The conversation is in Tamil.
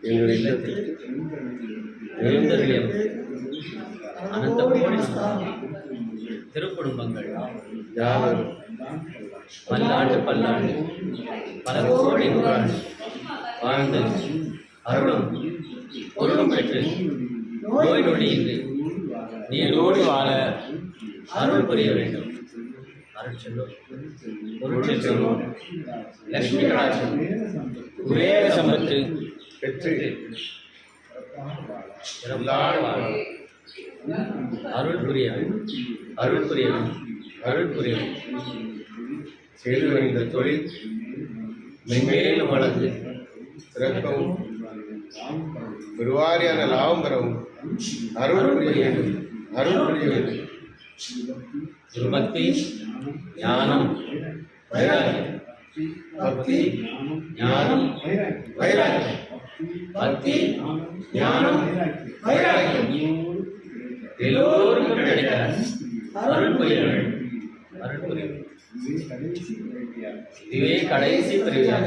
எங்கள் இல்லத்தில் எழுந்தருளியம் அனந்த கோடி திருக்குடும்பங்கள் யாவரும் பல்லாண்டு பல்லாண்டு பல கோடி நூறாண்டு வாழ்ந்து அருளும் பொருளும் பெற்று நோய் நொடியின்றி நீரோடு வாழ அருள் புரிய வேண்டும். அருட்செல்வம் பொருட்செல்வம் லட்சுமி கடாட்சம் குபேர சம்பத்து பெற்று அருள் புரிய வேண்டும். அருள் புரிய வேண்டும். அருள் புரிய வேண்டும். செய்து வருகின்ற தொழில் மென்மேலும் வளர்ந்து சிறக்கவும் பெருவாரியான லாபம் பெறவும் அருள் புரிய வேண்டும். அருள் புரிய வேண்டும். பக்தி ஞானம் வைராகியம். பக்தி ஞானம் வைராகியம். பக்தி ஞானம் வைராகியம் எல்லோருக்கும் கிடைக்க அருள் புரிய வேண்டும். அருள் புரிய வேண்டும். இதுவே கடைசி பிரிவியாக